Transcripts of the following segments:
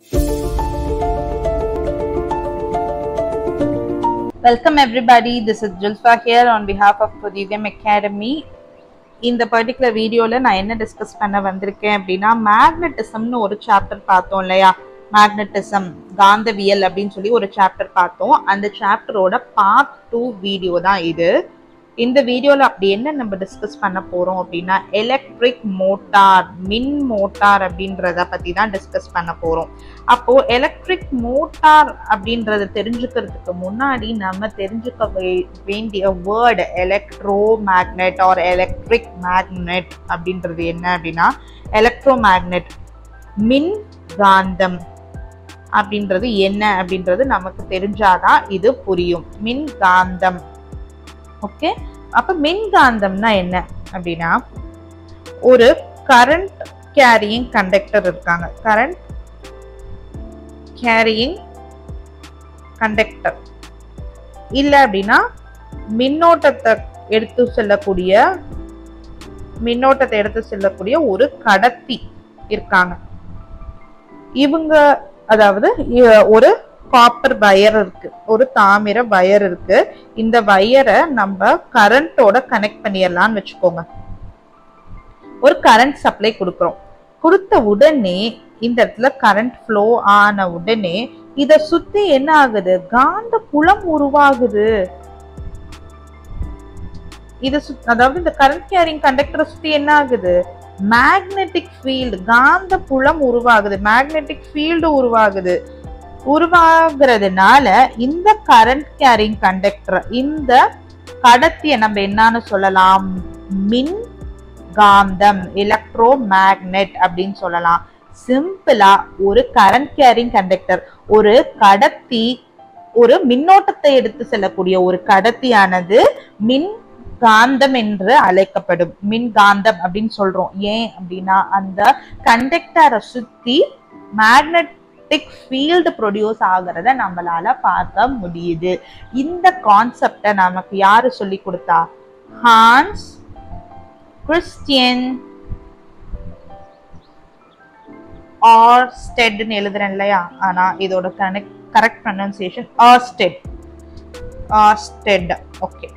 Welcome everybody, this is Julfa here on behalf of Pradhyugam Academy. இந்த particular வீடியோல நான் என்ன டிஸ்கஸ் பண்ண வந்திருக்கேன் அப்படின்னா மேக்னட்டிசம்னு ஒரு சாப்டர் பார்த்தோம் இல்லையா. மேக்னட்டிசம் காந்தவியல் அப்படின்னு சொல்லி ஒரு சாப்டர் பார்த்தோம். அந்த சாப்டரோட பார்ட் 2 வீடியோ தான் இது. இந்த வீடியோல அப்படி என்ன நம்ம டிஸ்கஸ் பண்ண போறோம் அப்படின்னா எலக்ட்ரிக் மோட்டார், மின் மோட்டார் அப்படின்றத பத்தி தான் டிஸ்கஸ் பண்ண போறோம். அப்போ எலக்ட்ரிக் மோட்டார் அப்படின்றத தெரிஞ்சுக்கிறதுக்கு முன்னாடி நம்ம தெரிஞ்சுக்க வேண்டிய word electromagnet or electric magnet அப்படின்றது என்ன அப்படின்னா எலக்ட்ரோ மேக்னெட், மின் காந்தம் அப்படின்றது என்ன அப்படின்றது நமக்கு தெரிஞ்சாதான் இது புரியும். மின் காந்தம். ஓகே, அப்ப மின்காந்தம்னா என்ன அப்படின்னா ஒரு கரண்ட் கேரியிங் கண்டக்டர் இருக்காங்க. கரண்ட் கேரியிங் கண்டக்டர் இல்ல அப்படின்னா மின்னோட்டத்தை எடுத்து செல்லக்கூடிய ஒரு கடத்தி இருக்காங்க. இவங்க அதாவது ஒரு காப்பர் வயர் இருக்கு, ஒரு தாமிர வயர் இருக்கு. இந்த வயரை நம்ம கரண்டோட கனெக்ட் பண்ணிடலாம்னு வச்சுக்கோங்க. ஒரு கரண்ட் சப்ளை கொடுக்குறோம். கொடுத்த உடனே இந்த இடத்துல கரண்ட் ஃப்ளோ ஆன உடனே இத சுத்தி என்ன ஆகுது, காந்த புலம் உருவாகுது. அதாவது இந்த கரண்ட் கேரிங் கண்டக்டரை சுத்தி என்ன ஆகுது, மேக்னெட்டிக் ஃபீல்டு, காந்த புலம் உருவாகுது, மேக்னெட்டிக் ஃபீல்டு உருவாகிறதுனால இந்த கரண்ட் கேரிங் கண்டக்டர், இந்த கடத்திய நம்ம என்னன்னு சொல்லலாம், மின் காந்தம், எலக்ட்ரோ மேக்னெட் அப்படின்னு சொல்லலாம். சிம்பிளா ஒரு கரண்ட் கேரிங் கண்டக்டர், ஒரு கடத்தி, ஒரு மின்னோட்டத்தை எடுத்து செல்லக்கூடிய ஒரு கடத்தியானது மின் காந்தம் என்று அழைக்கப்படும். மின் காந்தம் அப்படின்னு சொல்றோம். ஏன் அப்படின்னா அந்த கண்டக்டரை சுத்தி மேக்னெட்டிக் ஃபீல்டு ப்ரொடியூஸ் ஆகிறத நம்மளால பார்க்க முடியுது. இந்த கான்செப்டை நமக்கு யாரு சொல்லி கொடுத்தா, ஹான்ஸ் கிறிஸ்டியன் ஆர்ஸ்டெட்னு எழுதுறேன் இல்லையா, ஆனா இதோட correct pronunciation Oersted. Okay,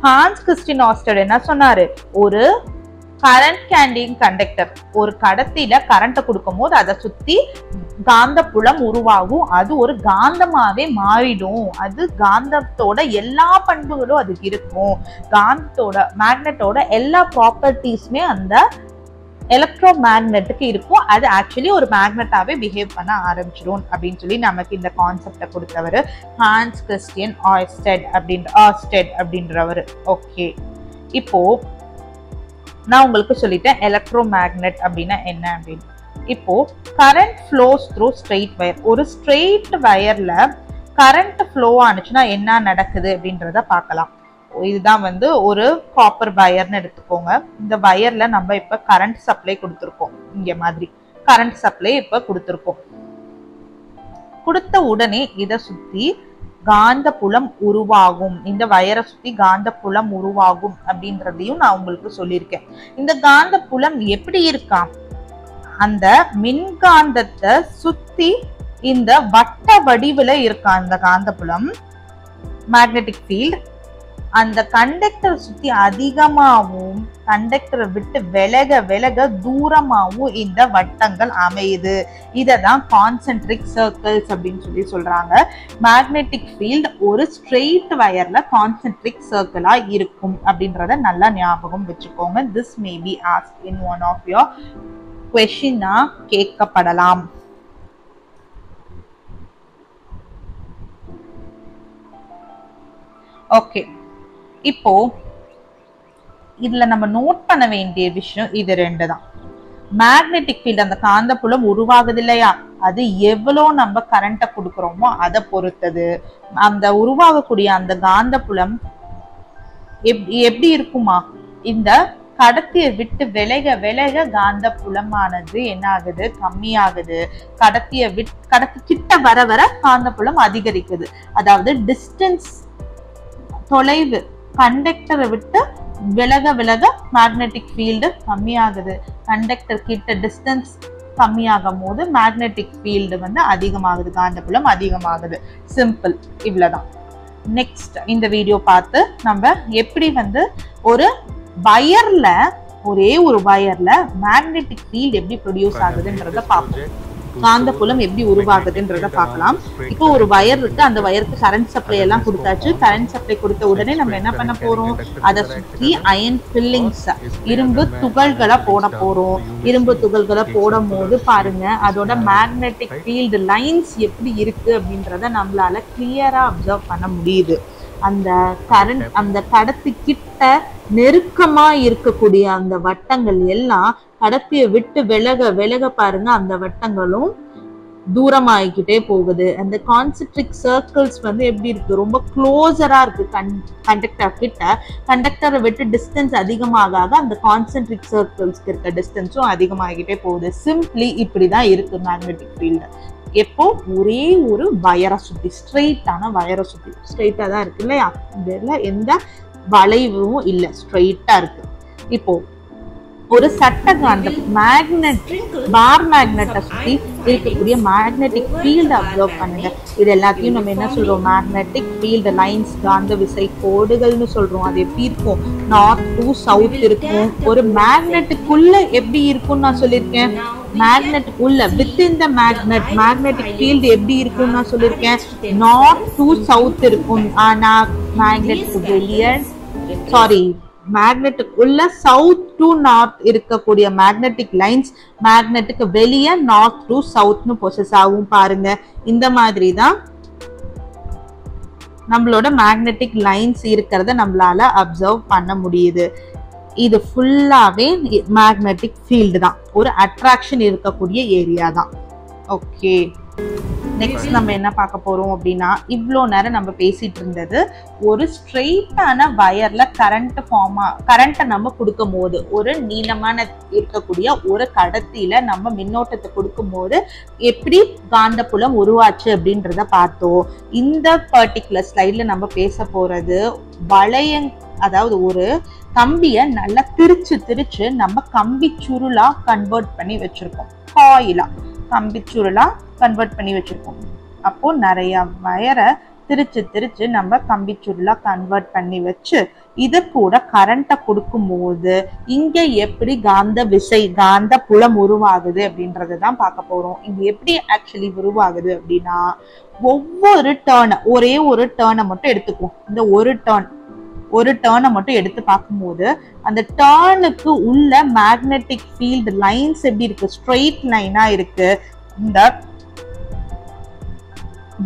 Hans Christian Oersted என்ன சொன்னாரு, ஒரு கரண்ட் கேரியிங் கண்டக்டர், ஒரு கடத்தில கரண்ட கொடுக்கும் போது அதை சுத்தி காந்த புலம் உருவாகும். அது ஒரு காந்தமாவே மாறிடும். அது காந்தத்தோட எல்லா பண்புகளும் அதுக்கு இருக்கும். காந்தத்தோட மேக்னெட்டோட எல்லா ப்ராப்பர்ட்டிஸ்மே அந்த எலக்ட்ரோ மேக்னெட்டுக்கு இருக்கும். அது ஆக்சுவலி ஒரு மேக்னெட்டாவே பிஹேவ் பண்ண ஆரம்பிச்சிடும் அப்படின்னு சொல்லி நமக்கு இந்த கான்செப்டை கொடுத்தவர் ஹான்ஸ் கிறிஸ்டியன் ஆர்ஸ்டெட் அப்படின்றவர். ஓகே, இப்போ நான் உங்களுக்கு சொல்லிட்டேன் எலக்ட்ரோ மேக்னெட் அப்படின்னா என்ன அப்படின்னு. இப்போ current flows through straight wire. ஒரு ஸ்ட்ரெயிட் வயர்ல கரண்ட் ஃப்ளோ ஆனிச்சுன்னா என்ன நடக்குது அப்படின்றத பார்க்கலாம். இதுதான் ஒரு காப்பர் வயர்னு எடுத்துக்கோங்க. இந்த வயர்ல நம்ம இப்ப கரண்ட் சப்ளை கொடுத்துருக்கோம். இங்க மாதிரி கரண்ட் சப்ளை இப்ப கொடுத்துருக்கோம். கொடுத்த உடனே இதை சுத்தி காந்த புலம் உருவாகும். இந்த வயரை சுத்தி காந்த புலம் உருவாகும் அப்படின்றதையும் நான் உங்களுக்கு சொல்லியிருக்கேன். இந்த காந்த புலம் எப்படி இருக்கா, அந்த மின்காந்தத்தை சுத்தி இந்த வட்ட வடிவுல இருக்கா அந்த காந்த புலம், மேக்னெட்டிக் ஃபீல்ட். அந்த கண்டக்டரை சுத்தி அதிகமாகவும் கண்டக்டரை விட்டு விலக தூரமாகவும் இந்த வட்டங்கள் அமையுது. இததான் கான்சென்ட்ரிக் சர்க்கிள்ஸ் அப்படின்னு சொல்றாங்க. மேக்னெட்டிக் ஃபீல்ட் ஒரு ஸ்ட்ரெயிட் வயர்ல கான்சென்ட்ரிக் சர்க்கிளா இருக்கும் அப்படின்றத நல்லா ஞாபகம் வச்சுக்கோங்க. This may be asked in one of your question கேட்கப்படலாம். ஓகே, இப்போ இதுல நம்ம நோட் பண்ண வேண்டிய விஷயம் இது ரெண்டு தான். மேக்னெட்டிக் ஃபீல்ட், அந்த காந்த புலம் உருவாகுது இல்லையா, அது எவ்வளவு நம்ம கரண்ட கொடுக்குறோமோ அதை பொறுத்தது. அந்த உருவாகக்கூடிய அந்த காந்த புலம் எப்படி இருக்குமா, இந்த கடத்தியை விட்டு விலக காந்த புலமானது என்ன ஆகுது, கம்மியாகுது. கடத்தி கிட்ட வர காந்த புலம் அதிகரிக்குது. அதாவது டிஸ்டன்ஸ், தொலைவு, கண்டக்டரை விட்டு விலக மேக்னெட்டிக் ஃபீல்டு கம்மியாகுது. கண்டக்டர் கிட்ட டிஸ்டன்ஸ் கம்மியாகும் போது மேக்னெட்டிக் ஃபீல்டு வந்து அதிகமாகுது, காந்தப்புலம் அதிகமாகுது. சிம்பிள், இவ்வளவுதான். நெக்ஸ்ட் இந்த வீடியோ பார்த்து நம்ம எப்படி வந்து ஒரு வயர்ல, ஒரே ஒரு வயர்ல மேக்னெட்டிக் ஃபீல்ட் எப்படி ப்ரொடியூஸ் ஆகுதுன்றத பார்ப்போம். காந்தப்புலம் எப்படி உருவாகுதுன்றத பார்க்கலாம். இப்போ ஒரு வயர் இருக்கு, அந்த வயருக்கு கரண்ட் சப்ளை எல்லாம் கொடுத்தாச்சு. கரண்ட் சப்ளை கொடுத்த உடனே நம்ம என்ன பண்ண போறோம், அதை சுற்றி அயன் ஃபில்லிங்ஸ், இரும்பு துகள்களை போட போறோம். இரும்பு துகள்களை போடும் போது பாருங்க அதோட மேக்னெட்டிக் ஃபீல்டு லைன்ஸ் எப்படி இருக்கு அப்படின்றத நம்மளால கிளியரா அப்சர்வ் பண்ண முடியுது. அந்த கரண்ட், அந்த கடத்தி கிட்ட நெருக்கமா இருக்கக்கூடிய அந்த வட்டங்கள் எல்லாம் கடத்தியை விட்டு விலக விலக பாருங்க அந்த வட்டங்களும் தூரமாகிக்கிட்டே போகுது. அந்த கான்சென்ட்ரிக் சர்க்கிள்ஸ் வந்து எப்படி இருக்கு, ரொம்ப க்ளோஸரா இருக்கு கண்டக்டர் கிட்ட. கண்டக்டரை விட்டு டிஸ்டன்ஸ் அதிகமாக அந்த கான்சென்ட்ரிக் சர்க்கிள்ஸ்க்கு இருக்க டிஸ்டன்ஸும் அதிகமாகிக்கிட்டே போகுது. சிம்பிளி இப்படிதான் இருக்கு மேக்னெட்டிக் ஃபீல்டு. எப்போ ஒரே ஒரு வயரை சுத்தி, ஸ்ட்ரெயிட்டான வயரை சுத்தி, ஸ்ட்ரெயிட்டா தான் இருக்கு இல்லையா, இதுல எந்த வளைவும் இல்ல, ஸ்ட்ரெயிட்டா இருக்கு. இப்போ ஒரு சட்ட காந்தம் மேக்னெட், பார் மேக்னெட்டை சுத்தி இருக்கக்கூடிய மேக்னெட்டிக் ஃபீல்டு அப்சர்வ் பண்ணுங்க. இது எல்லாத்தையும் நம்ம என்ன சொல்றோம், மேக்னெட்டிக் ஃபீல்டு லைன்ஸ், காந்த விசை கோடுகள்னு சொல்றோம். அது எப்படி இருக்கும், நார்த் டு சவுத் இருக்கும். ஒரு மேக்னெட்டுக்குள்ள எப்படி இருக்கும்னு நான் சொல்லியிருக்கேன், மேக்னெட் உள்ள within the magnet magnetic field எப்படி இருக்கும்னு நான் சொல்லியிருக்கேன், நார்த் டு சவுத் இருக்கும். ஆனா மேக்னெட்டுக்கு வெளியே, சாரி, மேக்னெட்டுக்கு உள்ள சவுத் டு நார்த் இருக்கக்கூடிய மேக்னெட்டிக் லைன்ஸ் மேக்னெட்டுக்கு வெளியே நார்த் டு சவுத்னு ப்ரொசஸ் ஆகும். பாருங்க இந்த மாதிரி தான் நம்மளோட மேக்னெட்டிக் லைன்ஸ் இருக்கிறத நம்மளால அப்சர்வ் பண்ண முடியுது. இது ஃபுல்லாவே மேக்னெட்டிக் ஃபீல்டு தான், ஒரு அட்ராக்ஷன் இருக்கக்கூடிய ஏரியா தான். ஓகே, நெக்ஸ்ட் நம்ம என்ன பார்க்க போறோம் அப்படின்னா, இவ்வளோ நேரம் நம்ம பேசிட்டு இருந்தது ஒரு ஸ்ட்ரெயிட்டான வயர்ல கரண்ட்டை நம்ம கொடுக்கும் போது, ஒரு நீளமான இருக்கக்கூடிய ஒரு கடத்தியில நம்ம மின்னோட்டத்தை கொடுக்கும் போது எப்படி காந்தப்புலம் உருவாச்சு அப்படின்றத பார்த்தோம். இந்த பர்டிகுலர் ஸ்லைட்ல நம்ம பேச போறது அதாவது ஒரு கம்பிய நல்லா திரிச்சு நம்ம கம்பி சுருளா கன்வெர்ட் பண்ணி வச்சிருக்கோம், காயிலா கம்பி சுருளா கன்வெர்ட் பண்ணி வச்சிருக்கோம். அப்போ நிறைய வயரை திரிச்சு நம்ம கம்பி சுருளா கன்வெர்ட் பண்ணி வச்சு இது கூட கரண்ட்டை கொடுக்கும் போது இங்க எப்படி காந்த விசை, காந்த புலம் உருவாகுது அப்படின்றதான் பார்க்க போறோம். இங்க எப்படி ஆக்சுவலி உருவாகுது அப்படின்னா, ஒவ்வொரு டேர்ன், ஒரே ஒரு டேர்னை மட்டும் எடுத்துக்குவோம். இந்த ஒரு டேர்னை மட்டும் எடுத்து பார்க்கும்போது அந்த டேர்னுக்கு உள்ள மேக்னெட்டிக் ஃபீல்டு லைன்ஸ் எப்படி இருக்கு, ஸ்ட்ரெயிட் லைனா இருக்கு. இந்த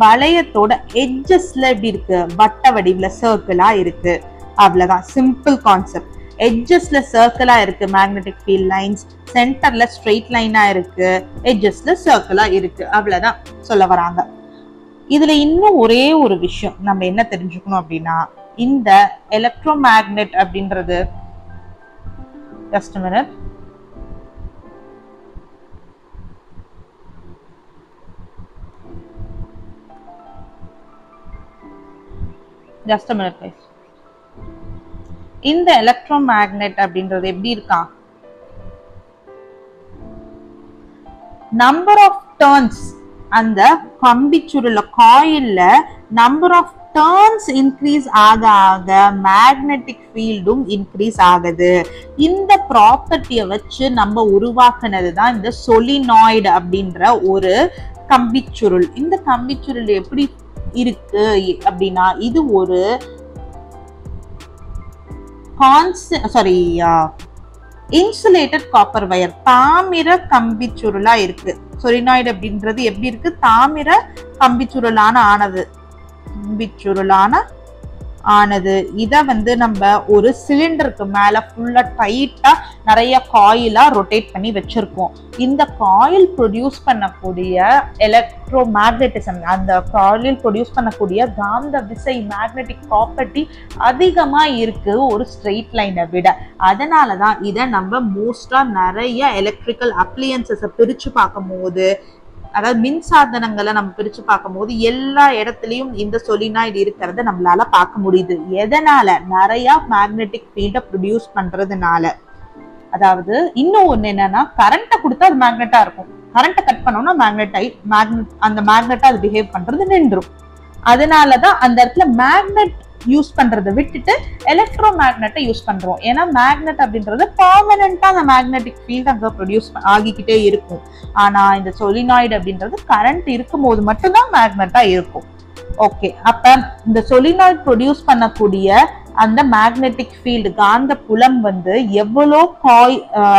வளையத்தோட எட்ஜஸ்ல எப்படி இருக்கு, வட்ட வடிவுல சர்க்கிளா இருக்கு. அவ்வளவுதான், சிம்பிள் கான்செப்ட். எட்ஜஸ்ல சர்க்கிளா இருக்கு மேக்னெட்டிக் ஃபீல்ட் லைன்ஸ், சென்டர்ல ஸ்ட்ரெயிட் லைனா இருக்கு, எட்ஜஸ்ல சர்க்கிளா இருக்கு. அவ்வளவுதான் சொல்ல வராங்க. இதுல இன்னும் ஒரே ஒரு விஷயம் நம்ம என்ன தெரிஞ்சுக்கணும் அப்படின்னா, இந்த எலக்ட்ரோ மேக்னெட் அப்படின்றது, just a minute, guys. இந்த எலக்ட்ரோ மேக்னெட் அப்படின்றது எப்படி இருக்கா, நம்பர் ஆஃப் டர்ன்ஸ், அந்த கம்பி சுருள காயில்ல நம்பர் ஆஃப் டர்ன்ஸ் இன்க்ரீஸ் ஆக மேக்னெட்டிக் ஃபீல்டும் இன்க்ரீஸ் ஆகுது. இந்த ப்ராப்பர்ட்டியை வச்சு நம்ம உருவாக்குனது தான் இந்த சொலினாய்டு அப்படின்ற ஒரு கம்பிச்சுருள். இந்த கம்பிச்சுருள் எப்படி இருக்கு அப்படின்னா, இது ஒரு இன்சுலேட்டட் காப்பர் வயர், தாமிர கம்பிச்சுருளா இருக்கு. சொலினாய்டு அப்படின்றது எப்படி இருக்கு, தாமிர கம்பிச்சுருளான ஆனது. இத வந்து நம்ம ஒரு சிலிண்டருக்கு மேல ஃபுல்லா டைட்டா நிறைய காயிலா ரொட்டேட் பண்ணி வச்சிருக்கோம். இந்த காயில் ப்ரொடியூஸ் பண்ணக்கூடிய எலக்ட்ரோ மேக்னெட்டிசம், அந்த காயில் ப்ரொடியூஸ் பண்ணக்கூடிய காந்த விசை, மேக்னெட்டிக் ப்ராப்பர்ட்டி அதிகமா இருக்கு ஒரு ஸ்ட்ரெயிட் லைனை விட. அதனாலதான் இதை நம்ம மோஸ்டா நிறைய எலக்ட்ரிக்கல் அப்ளையன்சஸை பிரிச்சு பார்க்கும் போது, அதாவது மின் சாதனங்களை நம்ம பிரிச்சு பார்க்கும் போது எல்லா இடத்துலயும் இந்த சொலினாய்டு இருக்கிறத நம்மளால பார்க்க முடியுது. எதனால, நிறைய மேக்னெட்டிக் ஃபீல்டை ப்ரொடியூஸ் பண்றதுனால. அதாவது இன்னும் ஒண்ணு என்னன்னா, கரண்ட்டை கொடுத்தா அது மேக்னெட்டா இருக்கும், கரண்ட்டை கட் பண்ணோம்னா அந்த மேக்னெட்டா அது பிஹேவ் பண்றது நின்றும். அதனாலதான் அந்த இடத்துல மேக்னெட் யூஸ் பண்றதை விட்டுட்டு எலக்ட்ரோ மேக்னெட்டை யூஸ் பண்றோம். ஏன்னா மேக்னெட் அப்படின்றது பர்மனண்டா அந்த மேக்னெட்டிக் ஃபீல்ட் அங்க ப்ரொடியூஸ் ஆகிக்கிட்டே இருக்கும். ஆனா இந்த சொலினாய்டு அப்படின்றது கரண்ட் இருக்கும் போது மட்டும்தான் மேக்னெட்டா இருக்கும். ஓகே, அப்ப இந்த சொலினாய்டு ப்ரொடியூஸ் பண்ணக்கூடிய அந்த மேக்னெட்டிக் ஃபீல்டு காந்த புலம் வந்து எவ்வளோ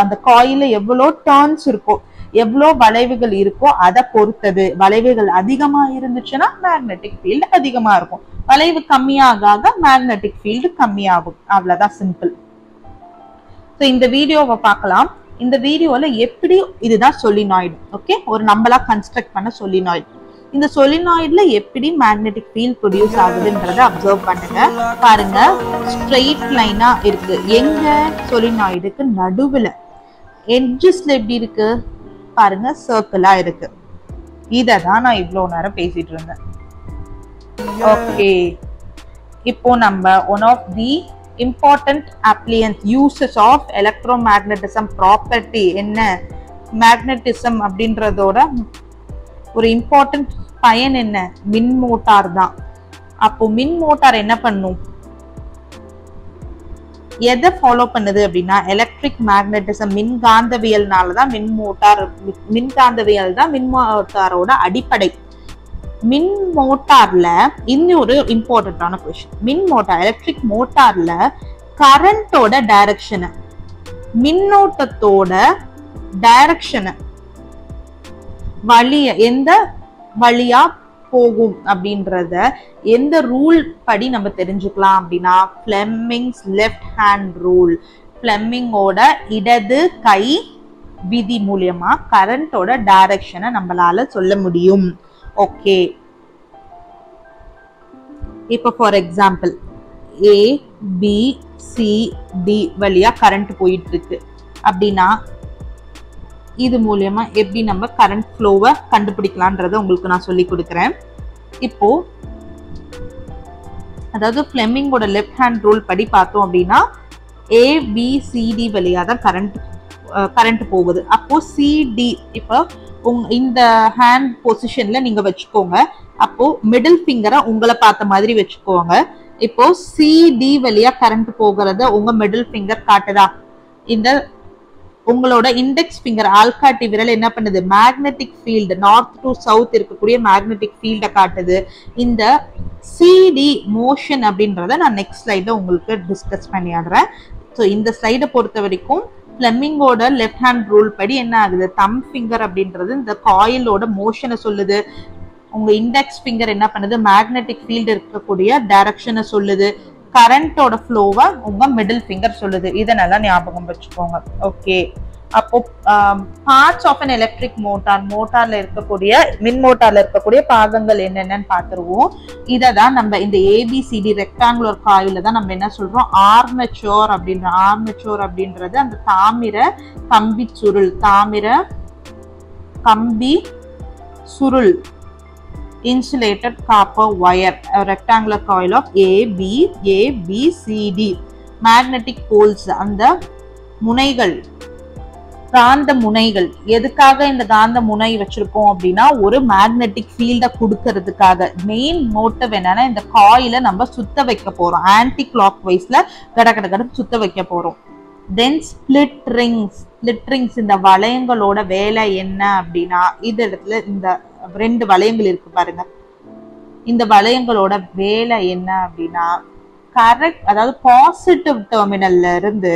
அந்த காயில எவ்வளோ டர்ன்ஸ் இருக்கோ, எவ்வளோ வளைவுகள் இருக்கோ அதை பொறுத்தது. வளைவுகள் அதிகமா இருந்துச்சுன்னா மேக்னெட்டிக் ஃபீல்டு அதிகமா இருக்கும், வளைவு கம்மியாக மேக்னெட்டிக் ஃபீல்டு கம்மியாகும். அவ்வளவுதான், சிம்பிள். ஸோ இந்த வீடியோவை பார்க்கலாம். இந்த வீடியோல எப்படி இதுதான் சொலினாய்டு. ஓகே, ஒரு நம்மளா கன்ஸ்ட்ரக்ட் பண்ண சொலினாய்டு. இந்த சொலினாய்டுல எப்படி மேக்னெட்டிக் ஃபீல்ட் ப்ரொடியூஸ் ஆகுதுன்றத அப்சர்வ் பண்ணுங்க. பாருங்க, ஸ்ட்ரெயிட் லைனா இருக்கு. எங்க சொலினாய்டுக்கு நடுவுல எட்ஜஸ்ல எப்படி இருக்கு பாருங்க, சர்க்கிளா இருக்கு. இததான் நான் இவ்வளவு நேரம் பேசிட்டு இருந்தேன். ஓகே, இப்போ நம்ம one of the important uses of electromagnetism property என்ன, மேக்னட்டிசம் அப்படின்றதோட ஒரு இம்பார்ட்டன்ட் பயன் என்ன, மின் மோட்டார் தான். அப்போ மின் மோட்டார் என்ன பண்ணும், எதை ஃபாலோ பண்ணுது அப்படின்னா எலக்ட்ரிக் மேக்னட்டிசம், மின்காந்தவியல்னாலதான் மின்காந்தவியல் தான் மின் மோட்டாரோட அடிப்படை. மின் மோட்டார்ல இன்னொரு இம்பார்ட்டன்டான கொஸ்டின், மின் மோட்டார் எலக்ட்ரிக் மோட்டார்ல கரண்டோட டைரக்ஷனை, மின்னோட்டத்தோட டைரக்ஷனை, எந்த வழியா போகும் அப்படின்றத எந்த ரூல் படி நம்ம தெரிஞ்சுக்கலாம் அப்படின்னா ஃப்ளெமிங்ஸ் லெஃப்ட் ஹேண்ட் ரூல். ஃப்ளெமிங்கோட இடது கை விதி மூலியமா கரண்டோட டைரக்ஷனை நம்மளால சொல்ல முடியும். ஓகே, இப்ப ஃபார் எக்ஸாம்பிள் ABCD வழியா கரண்ட் போயிட்டு இருக்கு அப்படின்னா இது மூலியமா எப்படி நம்ம கரண்ட் ஃப்ளோவை கண்டுபிடிக்கலான்றத உங்களுக்கு நான் சொல்லி கொடுக்குறேன். இப்போ அதாவது ஃப்ளெமிங்கோட லெஃப்ட் ஹேண்ட் ரூல் படி பார்த்தோம் அப்படின்னா ABCD வழியா தான் கரண்ட் போகுது. அப்போ CD இப்போ இந்த ஹேண்ட் பொசிஷன்ல நீங்க வச்சுக்கோங்க. அப்போ மிடில் ஃபிங்கரை உங்களை பார்த்த மாதிரி வச்சுக்கோங்க. இப்போ CD வழியா கரண்ட் போகிறத உங்க மிடில் ஃபிங்கர் காட்டுதா, இந்த உங்களோட இண்டெக்ஸ் ஃபிங்கர் ஆள்காட்டி விரல் என்ன பண்ணுது, magnetic field north to south இருக்கக்கூடிய மேக்னெட்டிக் ஃபீல்டை காட்டுது. இந்த CD மோஷன் அப்படின்றத நான் நெக்ஸ்ட் ஸ்லைட்ல உங்களுக்கு டிஸ்கஸ் பண்ணிடுறேன். ஸோ இந்த ஸ்லைடை பொறுத்த வரைக்கும் ஃப்ளெமிங்கோட லெஃப்ட் ஹேண்ட் ரூல் படி என்ன ஆகுது, தம் ஃபிங்கர் அப்படின்றது இந்த காயிலோட மோஷனை சொல்லுது. உங்க இண்டெக்ஸ் ஃபிங்கர் என்ன பண்ணுது, மேக்னெட்டிக் ஃபீல்டு இருக்கக்கூடிய டைரக்ஷனை சொல்லுது. கரண்டோட ஃப்ளோவை உங்க மிடில் ஃபிங்கர் சொல்லுது. இதை நல்லா ஞாபகம் வச்சுக்கோங்க. ஓகே, அப்போ பார்ட்ஸ் ஆஃப் அன் எலக்ட்ரிக் மோட்டார்ல இருக்கக்கூடிய மின் மோட்டார்ல இருக்கக்கூடிய பாகங்கள் என்னென்னு பார்த்துருவோம். இதை தான் நம்ம இந்த ABCD ரெக்டாங்குலர் காயில தான் நம்ம என்ன சொல்றோம், ஆர்மெச்சூர் அப்படின்றது அந்த தாமிர கம்பி சுருள் insulated copper wire, a rectangular coil of ABCD. magnetic poles, அந்த முனைகள், காந்த முனைகள். எதுக்காக இந்த காந்த முனை வச்சிருக்கோம் அப்படின்னா ஒரு மேக்னெட்டிக் ஃபீல்ட கொடுக்கறதுக்காக. மெயின் மோட்டிவ் என்னன்னா இந்த காயில நம்ம சுத்த வைக்க போறோம், ஆன்டி கிளாக் வைஸ்ல கடகட சுத்த வைக்க போறோம். தென் ஸ்பிளிட் ரிங்ஸ் இந்த வளையங்களோட வேலை என்ன அப்படின்னா இது இடத்துல இந்த 2 வளையங்கள் இருக்கு பாருங்க. இந்த வளையங்களோட வேலை என்ன அப்படின்னா கரெக்ட், அதாவது பாசிட்டிவ் டெர்மினல்ல இருந்து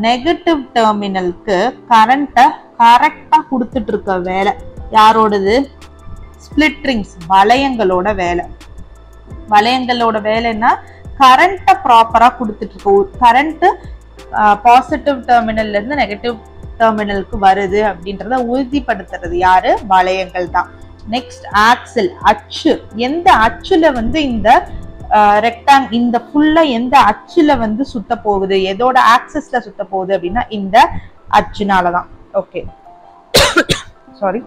நெகட்டிவ் டெர்மினலுக்கு கரண்ட்டை கரெக்டா கொடுத்துட்டு இருக்க வேலை யாரோடது, ஸ்பிளிட் ரிங்ஸ் வளையங்களோட வேலை. வளையங்களோட வேலைன்னா கரண்ட்டை ப்ராப்பரா கொடுத்துட்டு இருக்கோம். கரண்ட் பாசிட்டிவ் டெர்மினல்ல இருந்து நெகட்டிவ் டெர்மினலுக்கு வருது அப்படின்றத உறுதிப்படுத்துறது யாரு, வளையங்கள் தான். நெக்ஸ்ட் ஆக்சில், அச்சு. எந்த அச்சுல வந்து இந்த இந்த ஃபுல்லா எந்த அச்சுல வந்து சுத்த போகுது, எதோட ஆக்சிஸ்ல சுத்த போகுது அப்படின்னா இந்த அச்சுனாலதான். Okay, sorry.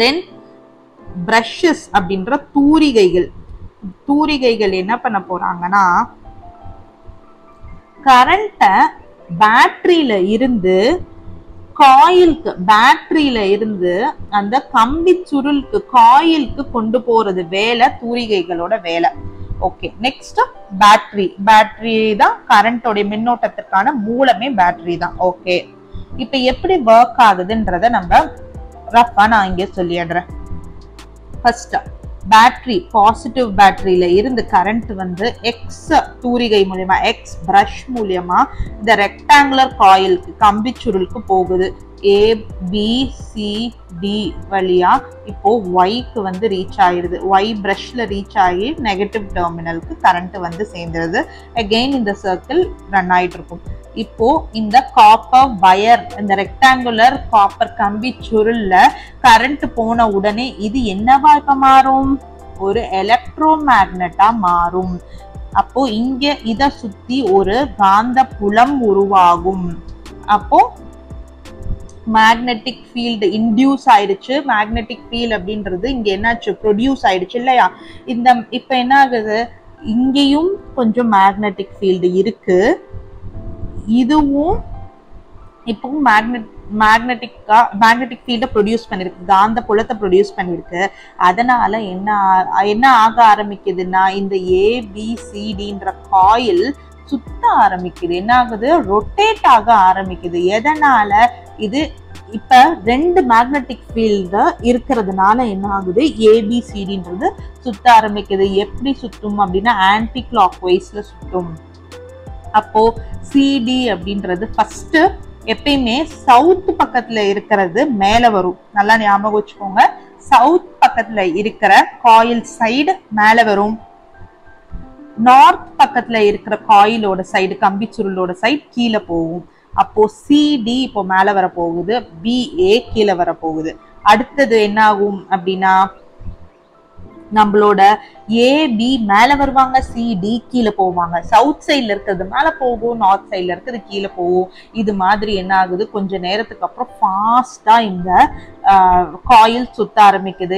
தென் பிரஷஸ் அப்படின்ற தூரிகைகள் என்ன பண்ண போறாங்கன்னா கரண்ட்டை பேட்டரியில இருந்து காயிலுக்கு, பேட்டரியில இருந்து அந்த கம்பி சுருளுக்கு காயிலுக்கு கொண்டு போறது வேலை தூரிகைகளோட வேலை. Okay, next battery. பேட்டரி தான் கரண்டோட மின்னோட்டத்திற்கான மூலமே பேட்டரி தான். ஓகே, இப்ப எப்படி ஒர்க் ஆகுதுன்றத நம்ம ரஃபா நான் இங்க சொல்லிடுறேன். ஃபர்ஸ்ட் பேட்டரி, பாசிட்டிவ் பேட்டரியில இருந்து கரண்ட் வந்து எக்ஸ் தூரிகை மூலியமா, எக்ஸ் பிரஷ் மூலியமா இந்த ரெக்டாங்குலர் காயிலுக்கு கம்பி சுருளுக்கு போகுது. ABCD வழியா இப்போ ஒய்க்கு வந்து ரீச் ஆயிடுது. ஒய் பிரஷ்ல ரீச் ஆகி நெகட்டிவ் டெர்மினலுக்கு கரண்ட் வந்து சேர்ந்துருது. அகெயின் இந்த சர்க்கிள் ரன் ஆயிட்டு இருக்கும். இப்போ இந்த காப்பர் வயர், இந்த ரெக்டாங்குலர் காப்பர் கம்பி சுருள்ல கரண்ட் போன உடனே இது என்னவா இப்ப மாறும்? ஒரு எலக்ட்ரோ மேக்னட்டா மாறும். அப்போ இங்க இத சுத்தி ஒரு காந்த புலம் உருவாகும். அப்போ மேக்னெட்டிக் ஃபீல்டு இன்டியூஸ் ஆயிடுச்சு. மேக்னெட்டிக் ஃபீல்ட் அப்படின்றது இங்க என்னாச்சு? ப்ரொடியூஸ் ஆயிடுச்சு இல்லையா? இந்த இப்ப என்ன ஆகுது? இங்கேயும் கொஞ்சம் மேக்னெட்டிக் ஃபீல்டு இருக்கு, இதுவும் இப்போ மேக்னெட்டிக் ஃபீல்ட ப்ரொடியூஸ் பண்ணிருக்கு, காந்த புலத்தை ப்ரொடியூஸ் பண்ணிருக்கு. அதனால என்ன ஆக ஆரம்பிக்குதுன்னா, இந்த ABCDன்ற காயில் சுத்த ஆரம்பிக்குது. என்ன ஆகுது? ரொட்டேட் ஆக ஆரம்பிக்குது. எதனால? இது இப்ப ரெண்டு மேக்னெட்டிக் ஃபீல்டு இருக்கிறதுனால என்ன ஆகுது? ABCDன்றது சுத்த ஆரம்பிக்குது. எப்படி சுத்தும் அப்படின்னா ஆன்டி கிளாக் வைஸ்ல சுத்தும். அப்போ CD அப்படின்றது ஃபர்ஸ்ட் எப்பயுமே சவுத் பக்கத்துல இருக்கிறது மேல வரும். நல்லா ஞாபகம் வச்சுக்கோங்க. சவுத் பக்கத்துல இருக்கிற காயில் சைடு மேல வரும். நார்த் பக்கத்துல இருக்கிற காயிலோட சைடு, கம்பி சுருளோட சைடு கீழே போகும். அப்போ CD இப்போ மேல வர போகுது, BA கீழே வர போகுது. அடுத்தது என்ன ஆகும் அப்படின்னா, நம்மளோட AB மேல வருவாங்க, CD கீழே போவாங்க. சவுத் சைட்ல இருக்கிறது மேல போகும், நார்த் சைட்ல இருக்கிறது கீழே போகும். இது மாதிரி என்ன ஆகுது? கொஞ்ச நேரத்துக்கு அப்புறம் ஃபாஸ்டா இந்த காயில் சுத்த ஆரம்பிக்குது.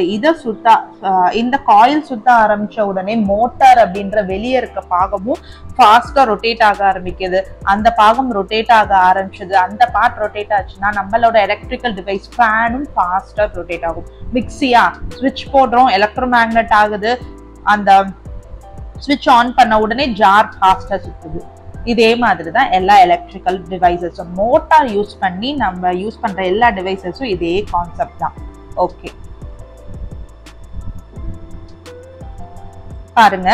இந்த காயில் சுத்த ஆரம்பிச்ச உடனே மோட்டார் அப்படின்ற வெளியே இருக்க பாகமும் ஃபாஸ்டா ரொட்டேட் ஆக ஆரம்பிக்குது. அந்த பாகம் ரொட்டேட் ஆக ஆரம்பிச்சது, அந்த பார்ட் ரொட்டேட் ஆச்சுன்னா நம்மளோட எலக்ட்ரிக்கல் டிவைஸ் ஃபேனும் ஃபாஸ்டா ரொட்டேட் ஆகும். மிக்சியா ஸ்விட்ச் போடுறோம், எலக்ட்ரோ மேக்னெட் ஆகுது, அந்த ஸ்விட்ச் ஆன் பண்ண உடனே ஜார் ஃபாஸ்டா சுத்துது. இதே மாதிரி தான் எல்லா எலக்ட்ரிக்கல் டிவைசஸும். மோட்டார் யூஸ் பண்ணி நம்ம யூஸ் பண்ற எல்லா டிவைசஸும் இதே கான்செப்ட் தான். ஓகே, பாருங்க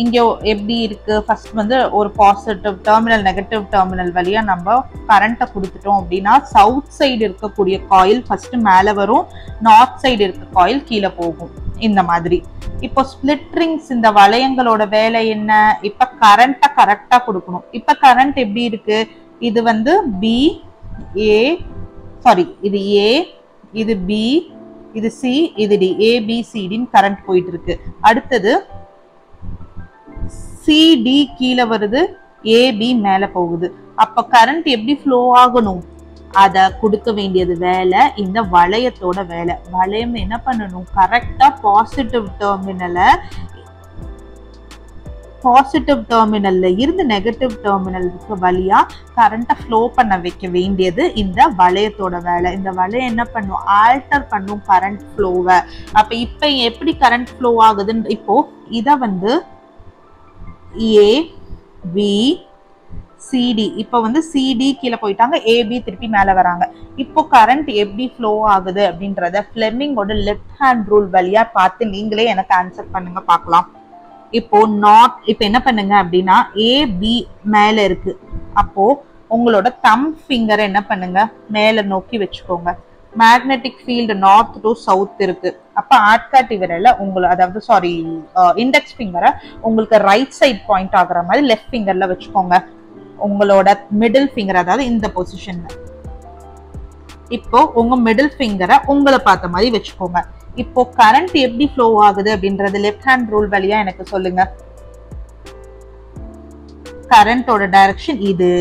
இங்க எப்படி இருக்கு. ஃபர்ஸ்ட் வந்து ஒரு பாசிட்டிவ் டெர்மினல், நெகட்டிவ் டெர்மினல் வழியா நம்ம கரண்ட்டை கொடுத்துட்டோம் அப்படின்னா சவுத் சைடு இருக்கக்கூடிய காயில் ஃபர்ஸ்ட் மேல வரும், நார்த் சைடு இருக்க காயில் கீழே போகும். இந்த மாதிரி இப்போ ஸ்பிளிட் ரிங்ஸ், இந்த வளையங்களோட வேலை என்ன? இப்ப கரண்ட்டை கரெக்டா கொடுக்கணும். இப்ப கரண்ட் எப்படி இருக்கு? இது வந்து இது A, இது B, இது C, இது D, ABCDன்னு கரண்ட் போயிட்டு இருக்கு. அடுத்தது CD கீழே வருது, AB மேல போகுது. அப்ப கரண்ட் எப்படி ஃப்ளோ ஆகணும்? அத கொடுக்க வேண்டியது வேலை இந்த வளையத்தோட வேலை. வளையம் என்ன பண்ணணும்? கரெக்டா பாசிட்டிவ் டெர்மினல்ல இருந்து நெகட்டிவ் டெர்மினலுக்கு வழியா கரண்ட்டை ஃப்ளோ பண்ண வைக்க வேண்டியது இந்த வளையத்தோட வேலை. இந்த வளையம் என்ன பண்ணும்? ஆல்டர் பண்ணும் கரண்ட் ஃப்ளோவை. அப்ப இப்ப எப்படி கரண்ட் ஃப்ளோ ஆகுதுன்னு, இப்போ இத வந்து ABCD, இப்ப வந்து CD கீழே போயிட்டாங்க, AB திருப்பி மேல வராங்க. இப்போ கரண்ட் எப்படி ஃப்ளோ ஆகுது அப்படின்றத ஃப்ளெமிங்கோட லெஃப்ட் ஹேண்ட் ரூல் வழியா பார்த்து நீங்களே எனக்கு ஆன்சர் பண்ணுங்க பார்க்கலாம். இப்போ என்ன பண்ணுங்க அப்படின்னா, AB மேல இருக்கு. அப்போ உங்களோட தம் ஃபிங்கரை என்ன பண்ணுங்க? மேல நோக்கி வச்சுக்கோங்க. Magnetic field north to south இருக்கு. அப்ப ஆட்காட்டி விரல இண்டெக்ஸ் ஃபிங்கரை உங்களுக்கு ரைட் சைட் பாயிண்ட் ஆகுற மாதிரி லெஃப்ட் ஃபிங்கர்ல வச்சுக்கோங்க. உங்களோட மிடில் ஃபிங்கர், அதாவது இந்த பொசிஷன்ல. இப்போ உங்க மிடில் ஃபிங்கரை உங்களை பார்த்த மாதிரி வச்சுக்கோங்க. இப்போ கரண்ட் எப்படி ஃப்ளோ ஆகுது அப்படின்றது லெஃப்ட் ஹேண்ட் ரூல் வழியா எனக்கு சொல்லுங்க. கரண்டோட டைரக்ஷன் இது.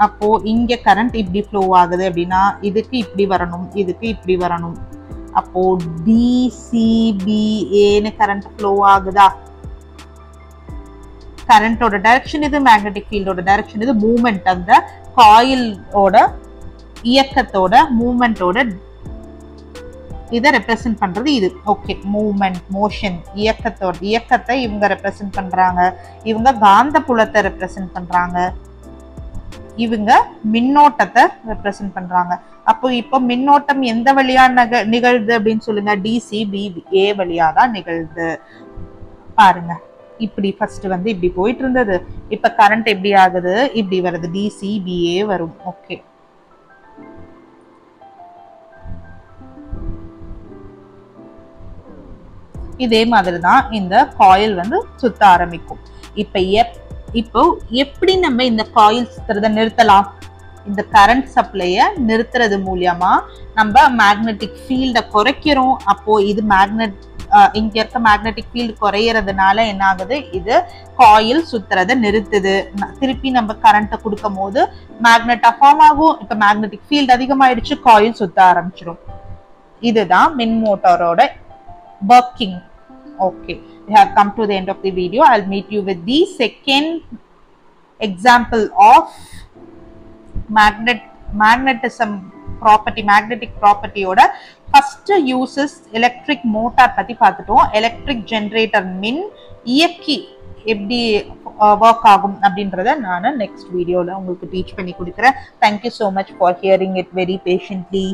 அப்போ இங்க கரண்ட் இப்படி ஃப்ளோ ஆகுது அப்படின்னா இதுக்கு இப்படி வரணும், இதுக்கு இப்படி வரணும். அப்போ DCBAன்னு கரண்ட் ஃப்ளோ ஆகுதா? கரண்டோட டைரக்ஷன் இது, மேக்னெட்டிக் ஃபீல்டோட டைரக்ஷன் இது, மூவ்மெண்ட் அந்த காயிலோட இயக்கத்தோட மூவ்மெண்டோட இதை ரெப்ரசென்ட் பண்றது இது. ஓகே, மூவ்மெண்ட், மோஷன், இயக்கத்தை இவங்க ரெப்ரசென்ட் பண்றாங்க. இவங்க காந்த புலத்தை ரெப்ரசென்ட் பண்றாங்க. இவங்க மின்னோட்டத்தை ரெப்ரசென்ட் பண்றாங்க. அப்போ இப்போ மின்னோட்டம் எந்த வழியா நிகழ்து அப்படின்னு சொல்லுங்க. டிசி பிஏ வழியா தான் நிகழ்து. பாருங்க, இப்படி ஃபர்ஸ்ட் வந்து இப்படி போயிட்டு இருந்தது. இப்ப கரண்ட் எப்படி ஆகுது, இப்படி வருது, டிசி பிஏ வரும். ஓகே, இதே மாதிரிதான் இந்த காயில் வந்து சுத்த ஆரம்பிக்கும். இப்போ எப்படி நம்ம இந்த காயில் சுத்துறத நிறுத்தலாம்? இந்த கரண்ட் சப்ளைய நிறுத்துறது மூலியமா நம்ம மேக்னெட்டிக் ஃபீல்ட குறைக்கிறோம். அப்போ இது இங்க இருக்க மேக்னெட்டிக் ஃபீல்டு குறையறதுனால என்ன ஆகுது, இது காயில் சுத்துறத நிறுத்துது. திருப்பி நம்ம கரண்ட்டை கொடுக்கும் போது மேக்னெட்டா ஃபார்ம் ஆகும். இப்ப மேக்னெட்டிக் ஃபீல்டு அதிகமாயிடுச்சு, காயில் சுத்த ஆரம்பிச்சிடும். இதுதான் மின் மோட்டாரோட working. Okay, we have come to the end of the video. I'll meet you with the second example of magnetism property, magnetic property oda first uses electric motor பத்தி பார்த்துட்டோம். electric generator மின் இயக்கி எப்படி work ஆகும் அப்படின்றத நான் next videoல உங்களுக்கு teach பண்ணி கொடுக்கிறேன். Thank you so much for hearing it very patiently.